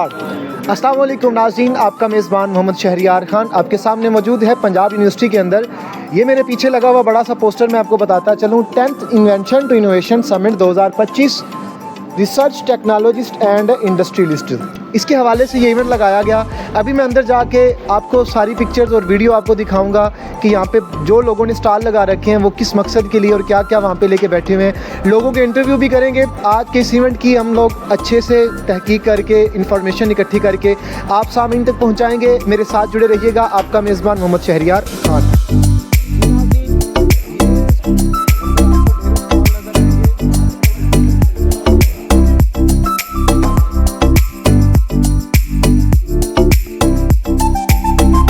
Start. अस्सलाम वालेकुम नाज़रीन, आपका मेज़बान मोहम्मद शहरियार खान आपके सामने मौजूद है पंजाब यूनिवर्सिटी के अंदर। ये मेरे पीछे लगा हुआ बड़ा सा पोस्टर मैं आपको बताता चलूँ। 10th invention to innovation summit 2025 research technologist and industrialist, इसके हवाले से ये इवेंट लगाया गया। अभी मैं अंदर जाके आपको सारी पिक्चर्स और वीडियो आपको दिखाऊंगा कि यहाँ पे जो लोगों ने स्टॉल लगा रखे हैं वो किस मकसद के लिए और क्या क्या वहाँ पे लेके बैठे हुए हैं। लोगों के इंटरव्यू भी करेंगे। आज के इस इवेंट की हम लोग अच्छे से तहकीक करके इंफॉर्मेशन इकट्ठी करके आप सामने तक पहुँचाएँगे। मेरे साथ जुड़े रहिएगा। आपका मेज़बान मोहम्मद शहरियार खान।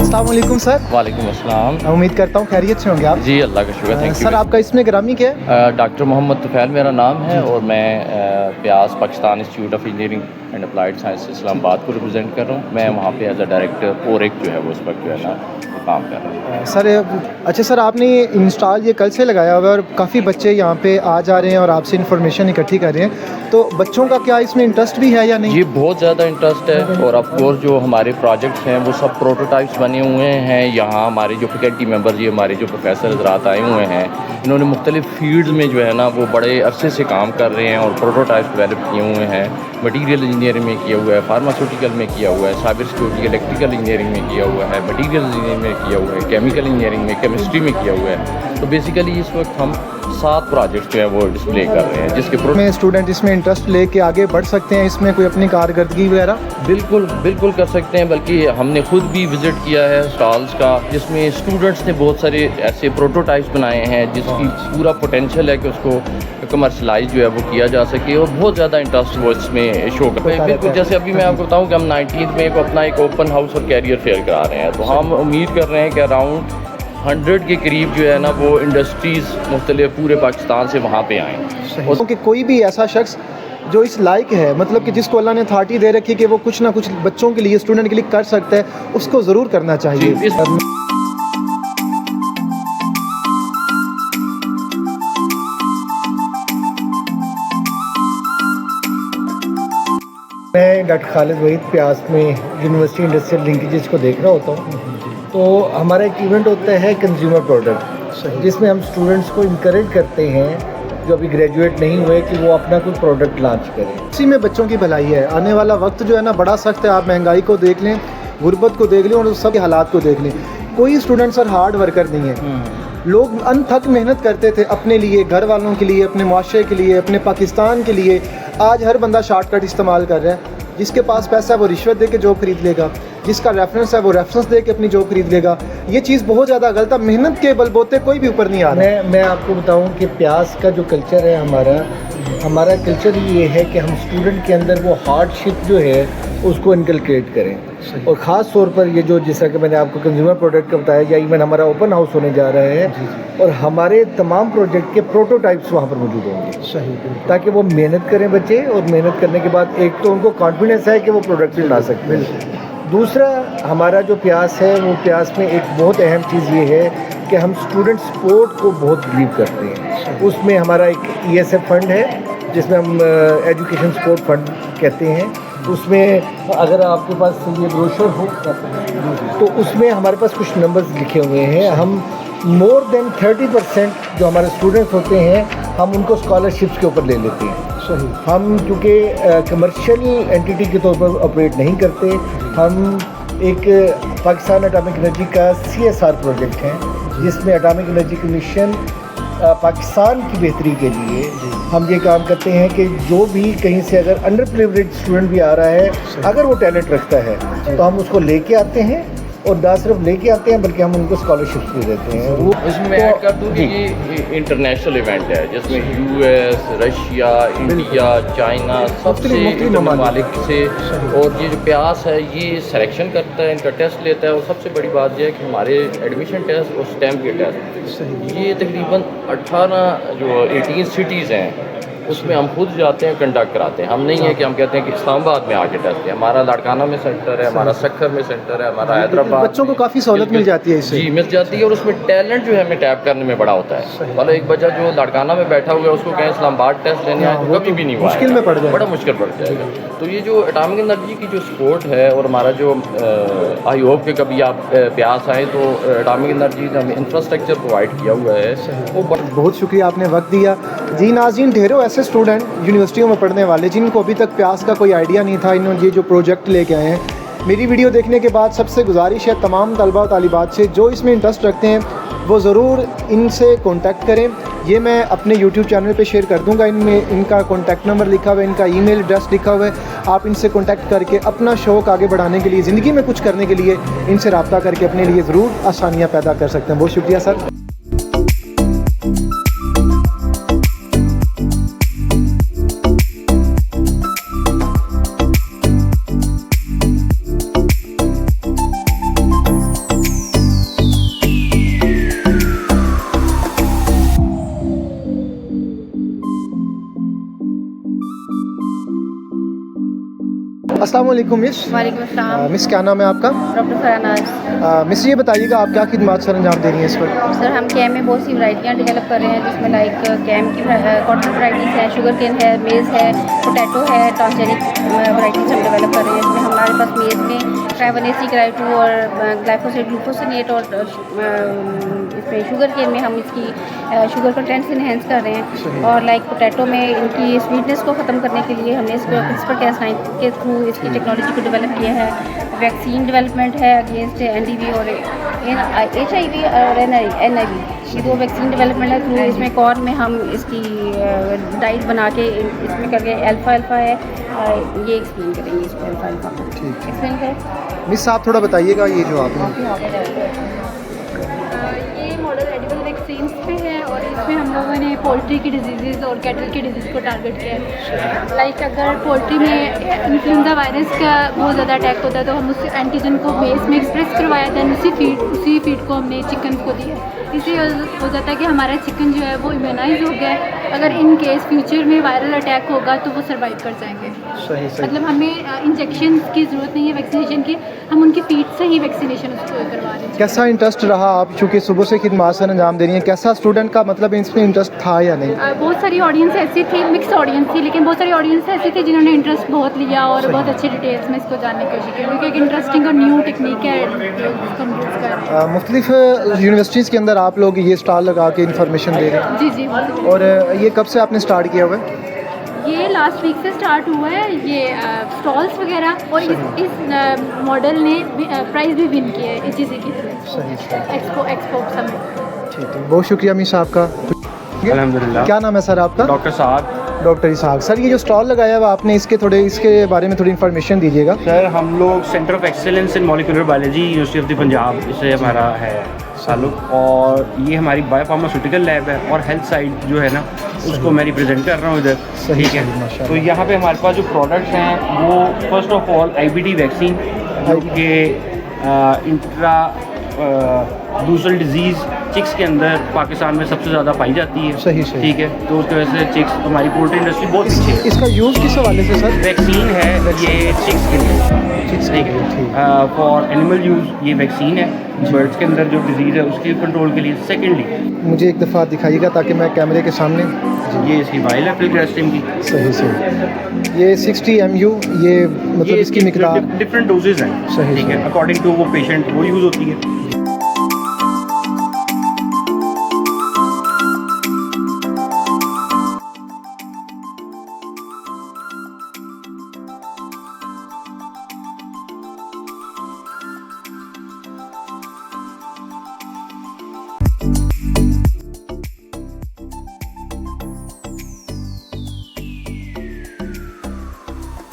अस्सलामुअलैकुम सर। वालेकुम अस्सलाम। उम्मीद करता हूँ खैरियत से होंगे आप। जी अल्लाह का शुक्र, थैंक यू। सर आपका इसमें ग्रामी क्या है? डॉक्टर मोहम्मद तुफैल मेरा नाम है और मैं प्यास Pakistan institute of engineering and applied science Islamabad को रिप्रेजेंट कर रहा हूँ। मैं वहाँ पे एज अ डायरेक्टर ओरेक जो है वो उस वक्त जो है ना काम कर रहा हूँ। सर अच्छा सर, आपने ये इंस्टॉल ये कल से लगाया हुआ है और काफ़ी बच्चे यहाँ पे आ जा रहे हैं और आपसे इन्फॉर्मेशन इकट्ठी कर रहे हैं, तो बच्चों का क्या इसमें इंटरेस्ट भी है या नहीं? ये बहुत ज़्यादा इंटरेस्ट है और ऑफ कोर्स जो हमारे प्रोजेक्ट्स हैं वो सब प्रोटोटाइप्स बने हुए हैं। यहाँ हमारे जो फैकल्टी मेंबर जी, हमारे जो प्रोफेसर हज़रात आए हुए हैं, इन्होंने मुख्तलिफ फील्ड्स में जो है ना वो बड़े अरसे से काम कर रहे हैं और प्रोटोटाइप्स डेवलप किए हुए हैं। मटीरियल इंजीनियरिंग में किया हुआ है, फार्मास्यूटिकल में किया हुआ है, साइबर सिक्योरिटी इलेक्ट्रिकल इंजीनियरिंग में किया हुआ है, मटीरियल इंजीनियरिंग में किया हुआ है, केमिकल इंजीनियरिंग में, केमिस्ट्री में किया हुआ है। तो बेसिकली इस वक्त हम 7 प्रोजेक्ट्स जो है वो डिस्प्ले कर रहे हैं जिसके में स्टूडेंट इसमें इंटरेस्ट लेके आगे बढ़ सकते हैं, इसमें कोई अपनी कारकर्दगी वगैरह बिल्कुल कर सकते हैं। बल्कि हमने खुद भी विज़िट किया है स्टॉल्स का, जिसमें स्टूडेंट्स ने बहुत सारे ऐसे प्रोटोटाइप्स बनाए हैं जिसकी पूरा पोटेंशियल है कि उसको कमर्शलाइज जो है वो किया जा सके और बहुत ज़्यादा इंटरेस्ट वो इसमें शो कर रहे हैं। बिल्कुल, जैसे अभी मैं आपको बताऊँ कि हम 19 में अपना एक ओपन हाउस और कैरियर फेयर करा रहे हैं, तो हम उम्मीद कर रहे हैं कि अराउंड 100 के करीब जो है ना वो इंडस्ट्रीज़ मुख्तलिफ पूरे पाकिस्तान से वहाँ पे आएँ। और कि कोई भी ऐसा शख्स जो इस लायक है, मतलब कि जिसको अल्लाह ने अथॉरिटी दे रखी है कि वो कुछ ना कुछ बच्चों के लिए, स्टूडेंट के लिए कर सकता है, उसको ज़रूर करना चाहिए। मैं डॉक्टर खालिद वहीद प्यास में यूनिवर्सिटी इंडस्ट्रियल लिंकेजेस को देख रहा होता हूँ। तो हमारा एक इवेंट होता है कंज्यूमर प्रोडक्ट, जिसमें हम स्टूडेंट्स को इनकरेज करते हैं जो अभी ग्रेजुएट नहीं हुए कि वो अपना कोई प्रोडक्ट लॉन्च करें। इसी में बच्चों की भलाई है। आने वाला वक्त जो है ना बड़ा सख्त है। आप महंगाई को देख लें, गुर्बत को देख लें और सब के हालात को देख लें। कोई स्टूडेंट सर हार्ड वर्कर नहीं है। लोग अनथक मेहनत करते थे अपने लिए, घर वालों के लिए, अपने माशरे के लिए, अपने पाकिस्तान के लिए। आज हर बंदा शॉर्टकट इस्तेमाल कर रहा है। जिसके पास पैसा है वो रिश्वत दे के जॉब खरीद लेगा, जिसका रेफरेंस है वो रेफरेंस दे के अपनी जॉब खरीद लेगा। ये चीज़ बहुत ज़्यादा गलत है। मेहनत के बलबोते कोई भी ऊपर नहीं आ रहा। मैं आपको बताऊं कि प्यास का जो कल्चर है हमारा कल्चर ये है कि हम स्टूडेंट के अंदर वो हार्डशिप जो है उसको इनकलकेट करें। और ख़ास तौर पर ये जो जिस तरह कि मैंने आपको कंज्यूमर प्रोडक्ट का बताया, या इवन हमारा ओपन हाउस होने जा रहा है और हमारे तमाम प्रोजेक्ट के प्रोटोटाइप्स वहाँ पर मौजूद होंगे। सही, ताकि वो मेहनत करें बच्चे, और मेहनत करने के बाद एक तो उनको कॉन्फिडेंस है कि वो प्रोडक्ट भी बना सकते हैं। दूसरा, हमारा जो प्यास है वो प्यास में एक बहुत अहम चीज़ ये है कि हम स्टूडेंट सपोर्ट को बहुत बिलीव करते हैं। उसमें हमारा एक ESF फंड है जिसमें हम एजुकेशन सपोर्ट फंड कहते हैं। उसमें अगर आपके पास ये ब्रोशर हो तो उसमें हमारे पास कुछ नंबर्स लिखे हुए हैं। हम मोर देन 30% जो हमारे स्टूडेंट्स होते हैं हम उनको स्कॉलरशिप्स के ऊपर ले लेते हैं। सही। हम क्योंकि कमर्शियल एंटिटी के तौर पर ऑपरेट नहीं करते, हम एक पाकिस्तान एटॉमिक एनर्जी का CSR प्रोजेक्ट है जिसमें एटॉमिक एनर्जी कमीशन पाकिस्तान की बेहतरी के लिए हम ये काम करते हैं कि जो भी कहीं से अगर अंडर प्रिविलेज्ड स्टूडेंट भी आ रहा है, अगर वो टैलेंट रखता है तो हम उसको लेके आते हैं, और ना सिर्फ लेके आते हैं बल्कि हम उनको स्कॉलरशिप्स भी देते हैं। वो इसमें ऐड कर दूँ कि ये इंटरनेशनल इवेंट है जिसमें US, रशिया, इंडिया, चाइना सबसे ममालिक से, और ये जो प्यास है ये सिलेक्शन करता है, इनका टेस्ट लेता है। और सबसे बड़ी बात यह है कि हमारे एडमिशन टेस्ट और स्टैम्प के टेस्ट ये तकरीबन 18 जो 18 सिटीज़ हैं उसमें हम खुद जाते हैं, कंडक्ट कराते हैं। हम नहीं है कि हम कहते हैं कि इस्लामाबाद में आके टेस्ट है। हमारा लाड़काना में सेंटर है, हमारा सक्खर में सेंटर है, हमारा हैदराबाद। बच्चों को काफ़ी सहूलत मिल जाती है इससे। जी, मिल जाती है, और उसमें टैलेंट जो है हमें टैप करने में बड़ा होता है। मतलब एक बच्चा जो लाड़काना में बैठा हुआ है, उसको कहें इस्लामाबाद टेस्ट लेने आए तो कभी भी नहीं हुआ, मुश्किल में पड़ जाएगा, बड़ा मुश्किल पड़ जाएगा। तो ये जो एटॉमिक एनर्जी की जो सपोर्ट है, और हमारा जो आई होप कि कभी आप प्यास आए तो एटॉमिक एनर्जी ने हमें इंफ्रास्ट्रक्चर प्रोवाइड किया हुआ है, वो बहुत शुक्रिया, आपने वक्त दिया। जी नाज़रीन, ढेरों ऐसे स्टूडेंट यूनिवर्सिटियों में पढ़ने वाले जिनको अभी तक प्यास का कोई आइडिया नहीं था, इन्होंने ये जो प्रोजेक्ट लेके आए हैं। मेरी वीडियो देखने के बाद सबसे गुजारिश है तमाम तलबा और तालिबात से जो इसमें इंटरेस्ट रखते हैं वो ज़रूर इनसे कांटेक्ट करें। ये मैं अपने यूट्यूब चैनल पे शेयर कर दूंगा, इनमें इनका कांटेक्ट नंबर लिखा हुआ है, इनका ईमेल एड्रेस लिखा हुआ है। आप इनसे कांटेक्ट करके अपना शौक़ आगे बढ़ाने के लिए, ज़िंदगी में कुछ करने के लिए इनसे रब्ता करके अपने लिए ज़रूर आसानियाँ पैदा कर सकते हैं। बहुत शुक्रिया सर। अस्सलाम वालेकुम मिस। वालेकुम अस्सलाम। मिस, क्या नाम है आपका? डॉक्टर फरानाज। मिस, ये बताइएगा आप क्या खिदमत सर अंजाम दे रही हैं इस वक्त? सर, हम कैम में बहुत सी वैरायटियाँ डेवलप कर रहे हैं, जिसमें लाइक कैम की कॉटन वैराइटीज़ है, शुगर केन है, मेज़ है, पोटैटो है, ट्रांसजेनिक वैराइटीज़ हम डेवलप कर रहे हैं। इसमें हमारे पास मेज़ में ट्राइवनेसी ग्राइटू और ग्लाइफोसेट ग्लूकोसिनेट, और इसमें शुगर केन में हम इसकी शुगर कंटेंट्स इन्हेंस कर रहे हैं। और लाइक पोटैटो में इनकी स्वीटनेस को ख़त्म करने के लिए हमने इसको CRISPR-Cas9 के थ्रू इसकी टेक्नोलॉजी को डेवलप किया है। वैक्सीन डेवलपमेंट है अगेंस्ट NDV और HIV और NIV, ये दो वैक्सीन डेवलपमेंट है थ्रू। इसमें कॉर्न में हम इसकी डाइट बना के इसमें करके अल्फ़ा है, ये एक्सप्लेन करेंगे इसको अल्फ़ा ठीक है एक्सप्लेन करें। मिस, आप थोड़ा बताइएगा ये जो आपने ये मॉडल एडिबल वैक्सीन्स पे है, और इसमें हम लोगों ने पोल्ट्री की डिजीज़ और कैटल की डिजीज़ को टारगेट किया है। लाइक अगर पोल्ट्री में इन्फ्लुएंजा वायरस का बहुत ज़्यादा अटैक होता है तो हम उस एंटीजन को बेस में एक्सप्रेस करवाया था, उसी फीड को हमने चिकन को दिया। इससे हो जाता है कि हमारा चिकन जो है वो इम्यूनाइज हो गया है। अगर इन केस फ्यूचर में वायरल अटैक होगा तो वो सर्वाइव कर जाएंगे। सही मतलब हमें इंजेक्शन की ज़रूरत नहीं है वैक्सीनेशन की, हम उनकी फीड से ही वैक्सीनेशन उसको करवा रहे हैं। कैसा इंटरेस्ट रहा? आप चूँकि सुबह से खिदमत सर अंजाम दे रही हैं, कैसा स्टूडेंट का मतलब इसमें इंटरेस्ट था या नहीं? बहुत सारी ऑडियंस ऐसी थी, मिक्स ऑडियंस थी, लेकिन बहुत सारी ऑडियंस ऐसी थी जिन्होंने इंटरेस्ट बहुत लिया और बहुत अच्छे डिटेल्स में इसको जानने की कोशिश की, क्योंकि एक इंटरेस्टिंग और न्यू टेक्निक है इसको यूज़ कर रहे हैं। मुख्तलिफ यूनिवर्सिटीज़ के अंदर आप लोग ये स्टॉल लगा के इन्फॉर्मेशन दे रहे हैं, जी जी बिल्कुल। और ये कब से आपने स्टार्ट किया हुआ है? ये लास्ट वीक से स्टार्ट हुआ है, ये स्टॉल्स वगैरह, और इस मॉडल ने प्राइज़ भी विन किया है HEC की तरफ, सही एक्सपो समिट। ठीक है, बहुत शुक्रिया मिस आपका। अल्हम्दुलिल्लाह। क्या नाम है सर आपका? डॉक्टर साहब। डॉक्टर इसहाक। सर, ये जो स्टॉल लगाया हुआ आपने, इसके बारे में थोड़ी इन्फॉर्मेशन दीजिएगा। सर, हम लोग centre of excellence in molecular biology university of the Punjab, इससे हमारा है ताल्लुक, और ये हमारी बायोफार्मास्यूटिकल लैब है, और हेल्थ साइड जो है ना उसको मैं रिप्रेजेंट कर रहा हूँ इधर। सही, ठीक सही, है। माशाल्लाह। तो यहाँ पे हमारे पास जो प्रोडक्ट्स हैं वो first of all IBD vaccine, जो कि इंट्रा दूसरी डिजीज़ चिक्स के अंदर पाकिस्तान में सबसे ज़्यादा पाई जाती है। सही। ठीक है। तो उसकी वजह से चिक्स, हमारी पोल्ट्री इंडस्ट्री बहुत अच्छी है। इसका यूज़ किस हवाले से सर? वैक्सीन है ये चिक्स के लिए, ठीक है, फॉर एनिमल यूज़ ये वैक्सीन है, बर्ड्स के अंदर जो डिजीज़ है उसके कंट्रोल के लिए। सेकेंडली मुझे एक दफ़ा दिखाइएगा ताकि मैं कैमरे के सामने। ये इसकी वाइल है फिल्ग्रेस्टिम की। सही। ये 60 MU, ये मतलब इसकी मिकदार डिफरेंट डोजेज हैं। सही, ठीक है, सही। अकॉर्डिंग टू वो पेशेंट वो यूज़ होती है।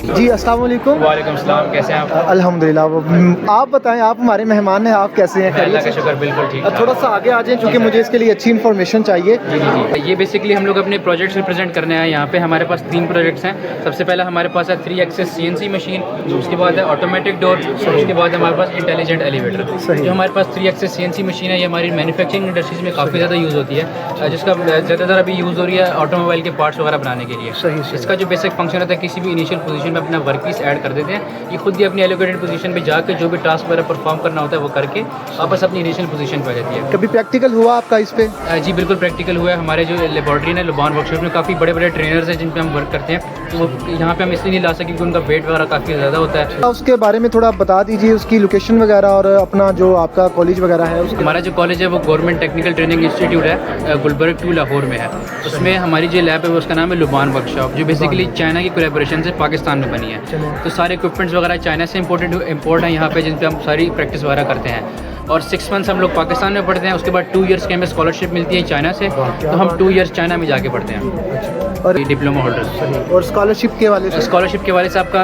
जी अस्सलाम वालेकुम। वालेकुम सलाम, कैसे हैं आप? अल्हम्दुलिल्लाह। आप बताएं, आप हमारे मेहमान हैं, आप कैसे हैं? अल्लाह का शुक्र, बिल्कुल ठीक ठाक। थोड़ा सा आगे आ जाएं क्योंकि मुझे इसके लिए अच्छी इन्फॉर्मेशन चाहिए। जी जी जी, ये बेसिकली हम लोग अपने प्रोजेक्ट्स रिप्रेजेंट करने आए यहाँ पे। हमारे पास 3 प्रोजेक्ट्स हैं। सबसे पहला हमारे पास है 3 एक्सेस CNC मशीन, उसके बाद है ऑटोमेटिक डोर, उसके बाद हमारे पास इंटेलिजेंट एलिवेटर। जो हमारे पास 3 एक्सेस CNC मशीन है, ये हमारी मैन्युफैक्चरिंग इंडस्ट्रीज में काफ़ी ज़्यादा यूज़ होती है, जिसका ज़्यादातर अभी यूज़ हो रही है ऑटोमोबाइल के पार्ट्स वगैरह बनाने के लिए। इसका जो बेसिक फंक्शन होता है, किसी भी इनिशियल पोजीशन में अपना वर्क पीस ऐड कर देते हैं, ये खुद ही अपनी एलोकेटेड पोजीशन पे जाकर जो भी टास्क वगैरह परफॉर्म करना होता है वो करके वापस अपनी इनिशियल पोजीशन पे आ जाती है। कभी प्रैक्टिकल हुआ आपका इस पे? जी बिल्कुल प्रैक्टिकल हुआ है। हमारे जो लेबॉर्ट्री है लुबान वर्कशॉप में काफ़ी बड़े बड़े ट्रेनर्स हैं जिन पे हम वर्क करते हैं, तो वो यहाँ पे हम इसलिए नहीं ला सके क्योंकि उनका वेट वगैरह काफ़ी ज़्यादा होता है। उसके बारे में थोड़ा बता दीजिए, उसकी लोकेशन वगैरह और अपना जो आपका कॉलेज वगैरह है उसके। हमारा जो कॉलेज है वो गवर्नमेंट टेक्निकल ट्रेनिंग इंस्टीट्यूट है, गुलबर्ग 2 लाहौर में है। उसमें हमारी जो लैब है वो उसका नाम है लुबान वर्कशॉप, जो बेसिकली चाइना की कोलैबोरेशन से पाकिस्तान में बनी है। तो सारे इक्विपमेंट्स वगैरह चाइना से इम्पोर्ट है यहाँ पे, जिन पे हम सारी प्रैक्टिस वगैरह करते हैं। और 6 मंथ्स हम लोग पाकिस्तान में पढ़ते हैं, उसके बाद 2 इयर्स की हमें स्कॉलरशिप मिलती है चाइना से, तो हम 2 इयर्स चाइना में जाके पढ़ते हैं और डिप्लोमा होल्डर्स। और स्कॉलरशिप के वाले से? स्कॉलरशिप के वाले से आपका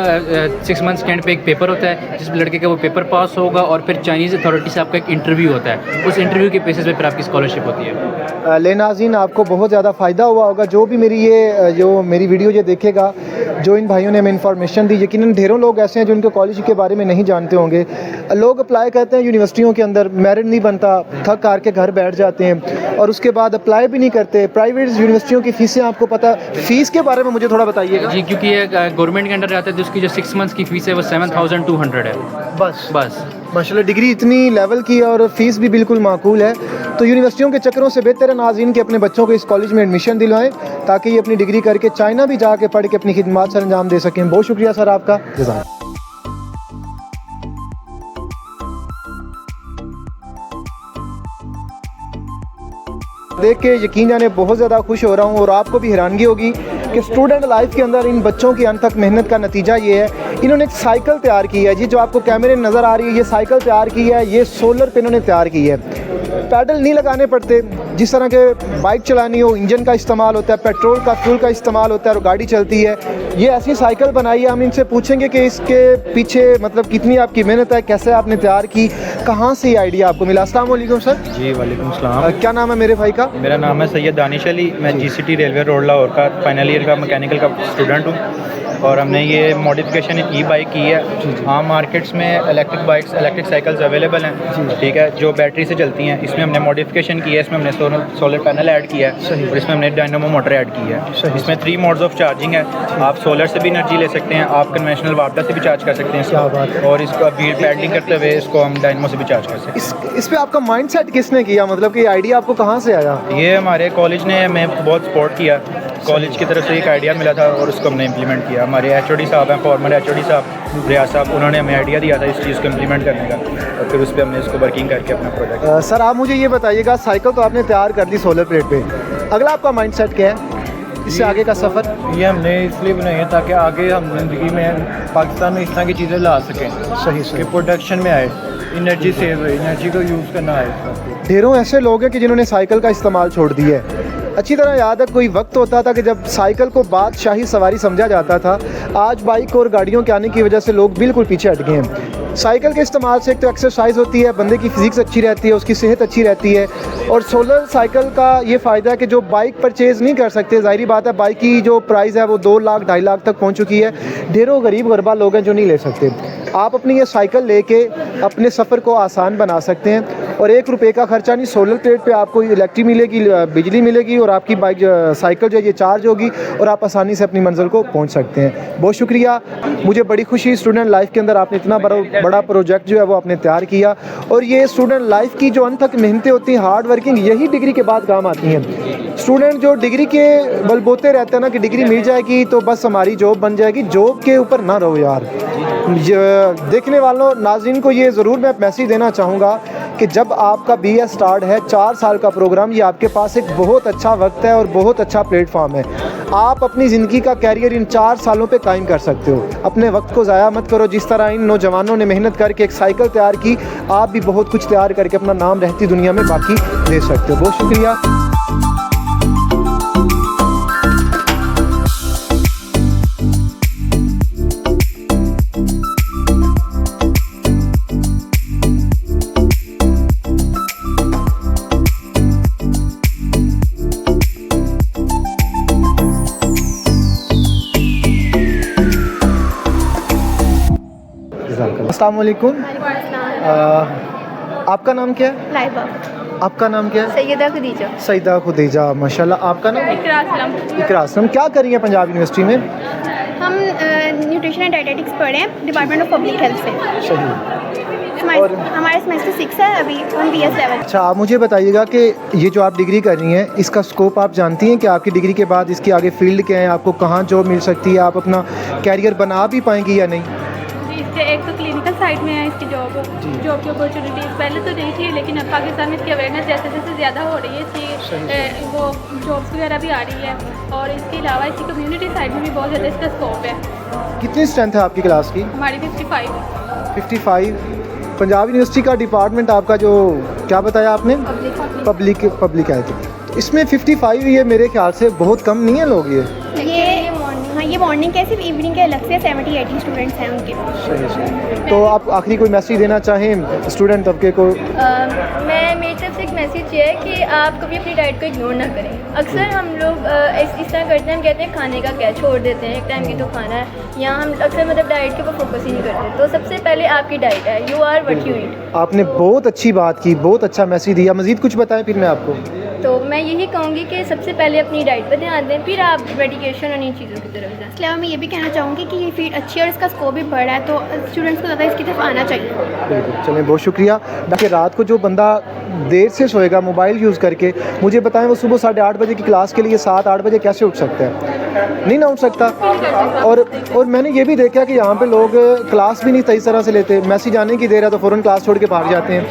6 मंथ्स के एंड पे एक पेपर होता है, जिस लड़के का वो पेपर पास होगा और फिर चाइनीज़ अथॉरिटी से आपका एक इंटरव्यू होता है, उस इंटरव्यू के बेसिस पे फिर आपकी स्कॉलरशिप होती है। ले नाज़रीन, आपको बहुत ज़्यादा फ़ायदा हुआ होगा। जो भी मेरी वीडियो ये देखेगा, जो इन भाइयों ने हमें इन्फॉर्मेशन दी, यकीनन ढेरों लोग ऐसे हैं जो उनके कॉलेज के बारे में नहीं जानते होंगे। लोग अप्लाई करते हैं यूनिवर्सिटियों के अंदर, मेरिट नहीं बनता, थक हार के घर बैठ जाते हैं और उसके बाद अप्लाई भी नहीं करते। प्राइवेट यूनिवर्सिटियों की फ़ीसें आपको पता, फ़ीस के बारे में मुझे थोड़ा बताइएगा। जी, क्योंकि ये गवर्नमेंट के अंडर आता है, तो उसकी जो 6 मंथ्स की फ़ीस है वो 7200 है। बस माशाल्लाह, डिग्री इतनी लेवल की और फीस भी बिल्कुल माकूल है। तो यूनिवर्सिटियों के चक्करों से बेहतर है नाज़रीन कि अपने बच्चों को इस कॉलेज में एडमिशन दिलवाएं, ताकि ये अपनी डिग्री करके चाइना भी जाके पढ़ के अपनी खिदमत सर अंजाम दे सकें। बहुत शुक्रिया सर आपका, जज़ाक। देख के यकीन जाने बहुत ज़्यादा खुश हो रहा हूँ और आपको भी हैरानगी होगी कि स्टूडेंट लाइफ के अंदर इन बच्चों की अनथक मेहनत का नतीजा ये है। इन्होंने एक साइकिल तैयार की है जी, जो आपको कैमरे में नज़र आ रही है, ये साइकिल तैयार की है, ये सोलर पे इन्होंने तैयार की है। पैडल नहीं लगाने पड़ते, जिस तरह के बाइक चलानी हो इंजन का इस्तेमाल होता है, पेट्रोल का फ्यूल का इस्तेमाल होता है और गाड़ी चलती है। ये ऐसी साइकिल बनाई है। हम इनसे पूछेंगे कि इसके पीछे मतलब कितनी आपकी मेहनत है, कैसे आपने तैयार की, कहाँ से ये आइडिया आपको मिला। अस्सलाम वालेकुम सर। जी वालेकुम सलाम। क्या नाम है मेरे भाई का? मेरा नाम है सैयद दानिश अली। मैं GCT रेलवे रोड लाहौर का फाइनल ईयर का मैकेनिकल का स्टूडेंट हूँ और हमने ये मॉडिफिकेशन ई-बाइक की है। आम मार्केट्स में electric bikes, electric cycles available हैं, ठीक है, जो बैटरी से चलती हैं। इसमें हमने मॉडिफिकेशन की है, इसमें हमने सोलर पैनल ऐड किया है और इसमें हमने डायनामो मोटर ऐड की है। इसमें 3 मोड्स ऑफ चार्जिंग है। आप सोलर से भी एनर्जी ले सकते हैं, आप कन्वेंशनल वाटर से भी चार्ज कर सकते हैं इसको, और इसको व्हील पैडलिंग करते हुए इसको हम डायनामो से भी चार्ज कर सकते हैं। इस पे आपका माइंडसेट किसने किया, मतलब कि आइडिया आपको कहाँ से आया? ये हमारे कॉलेज ने हमें बहुत सपोर्ट किया। कॉलेज की तरफ से एक आइडिया मिला था और उसको हमने इम्प्लीमेंट किया। हमारे HOD साहब हैं, फॉर्मर HOD साहब रियाज साहब, उन्होंने हमें आइडिया दिया था इस चीज़ को इम्प्लीमेंट करने का और फिर उस पर हमने इसको वर्किंग करके अपना प्रोजेक्ट। सर आप मुझे ये बताइएगा, साइकिल तो आपने तैयार कर दी सोलर प्लेट पे, अगला आपका माइंडसेट क्या है, इससे आगे का सफ़र? ये हमने इसलिए बनाई है ताकि आगे हम ज़िंदगी में पाकिस्तान में इस तरह की चीज़ें ला सकें, सही कि प्रोडक्शन में आए, एनर्जी सेव हो, एनर्जी को यूज़ करना आए। ढेरों ऐसे लोग हैं कि जिन्होंने साइकिल का इस्तेमाल छोड़ दिया है। अच्छी तरह याद है, कोई वक्त होता था कि जब साइकिल को बादशाही सवारी समझा जाता था। आज बाइक और गाड़ियों के आने की वजह से लोग बिल्कुल पीछे हट गए हैं। साइकिल के इस्तेमाल से एक तो एक्सरसाइज होती है, बंदे की फिजिक्स अच्छी रहती है, उसकी सेहत अच्छी रहती है। और सोलर साइकिल का ये फ़ायदा है कि जो बाइक परचेज़ नहीं कर सकते, ज़ाहिर बात है बाइक की जो प्राइस है वो 2 लाख 2.5 लाख तक पहुंच चुकी है। ढेरों गरीब गुरबा लोग हैं जो नहीं ले सकते। आप अपनी ये साइकिल लेके अपने सफ़र को आसान बना सकते हैं और 1 रुपये का खर्चा नहीं। सोलर प्लेट पे आपको इलेक्ट्रिक मिलेगी, बिजली मिलेगी और आपकी बाइक साइकिल जो है ये चार्ज होगी और आप आसानी से अपनी मंजिल को पहुंच सकते हैं। बहुत शुक्रिया, मुझे बड़ी खुशी, स्टूडेंट लाइफ के अंदर आपने इतना बड़ा प्रोजेक्ट जो है वो आपने तैयार किया। और ये स्टूडेंट लाइफ की जो अनथक मेहनतें होती हैं, हार्ड वर्किंग, यही डिग्री के बाद काम आती हैं। स्टूडेंट जो डिग्री के बलबोते रहते हैं ना कि डिग्री मिल जाएगी तो बस हमारी जॉब बन जाएगी, जॉब के ऊपर ना रहो यार। देखने वालों नाज़रीन को ये ज़रूर मैं मैसेज देना चाहूँगा कि जब आपका BS स्टार्ट है, 4 साल का प्रोग्राम, ये आपके पास एक बहुत अच्छा वक्त है और बहुत अच्छा प्लेटफॉर्म है। आप अपनी ज़िंदगी का कैरियर इन 4 सालों पे कायम कर सकते हो। अपने वक्त को ज़ाया मत करो। जिस तरह इन नौजवानों ने मेहनत करके एक साइकिल तैयार की, आप भी बहुत कुछ तैयार करके अपना नाम रहती दुनिया में बाकी दे सकते हो। बहुत शुक्रिया। अस्सलाम वालेकुम। आपका नाम क्या है? लाइबा। आपका नाम क्या है? सैयदा खदीजा। सईदा खुदीजा, माशाल्लाह। आपका नाम? इकरा असलम। इकरा असलम। क्या कर रही हैं पंजाब यूनिवर्सिटी में? हम न्यूट्रिशन एंड डायटेटिक्स पढ़े हैं डिपार्टमेंट ऑफ पब्लिक हेल्थ से। सही। हमारे सेमेस्टर 6 है, अभी हम BS लेवल। अच्छा, आप मुझे बताइएगा कि ये जो आप डिग्री कर रही हैं इसका स्कोप आप जानती हैं कि आपकी डिग्री के बाद इसके आगे फील्ड क्या है, आपको कहाँ जॉब मिल सकती है, आप अपना कैरियर बना भी पाएंगी या नहीं? जी, इसके एक तो क्लिनिकल साइड में है इसकी जॉब की अपॉर्चुनिटीज़ पहले तो नहीं थी, लेकिन अब पाकिस्तान में इसकी अवेयरनेस जैसे जैसे ज़्यादा हो रही है इसकी वो जॉब्स वगैरह भी आ रही है। और इसके अलावा इसकी कम्युनिटी साइड में भी बहुत ज़्यादा इसका स्कोप है। कितनी स्ट्रेंथ है आपकी क्लास की? हमारी 55 है। 55। पंजाब यूनिवर्सिटी का डिपार्टमेंट आपका जो क्या बताया आपने? Public health. तो इसमें 55 ये मेरे ख्याल से बहुत कम नहीं है लोग ये ये मॉर्निंग के सिर्फ इवनिंग के अलग से 70-80 स्टूडेंट्स हैं उनके। सही। तो आप आखिरी कोई मैसेज देना चाहें स्टूडेंट तबके को? मेरी तरफ से एक मैसेज ये है कि आप कभी अपनी डाइट को इग्नोर ना करें। अक्सर हम लोग इस तरह करते हैं, हम कहते हैं खाने का क्या छोड़ देते हैं, एक टाइम की तो खाना है, यहाँ हम अक्सर मतलब डाइट के ऊपर फोकस ही नहीं करते। तो सबसे पहले आपकी डाइट है, you are what you eat. आपने बहुत अच्छी बात की, बहुत अच्छा मैसेज दिया। मज़ीद कुछ बताएं फिर मैं आपको। तो मैं यही कहूँगी कि सबसे पहले अपनी डाइट पर ध्यान दें, फिर आप मेडिकेशन और इन चीज़ों की तरफ जाएं। इसके अलावा मैं ये भी कहना चाहूँगी कि ये फील्ड अच्छी है और इसका स्कोप भी बड़ा है, तो स्टूडेंट्स को ज़्यादा इसकी तरफ आना चाहिए। बिल्कुल, चलें, बहुत शुक्रिया। कि रात को जो बंदा देर से सोएगा मोबाइल यूज़ करके, मुझे बताएं वो सुबह 8:30 बजे की क्लास के लिए 7-8 बजे कैसे उठ सकता है? नहीं ना उठ सकता। और मैंने ये भी देखा कि यहाँ पे लोग क्लास भी नहीं सही तरह से लेते, मैसेज आने की देर है तो फ़ौरन क्लास छोड़ के भाग जाते हैं।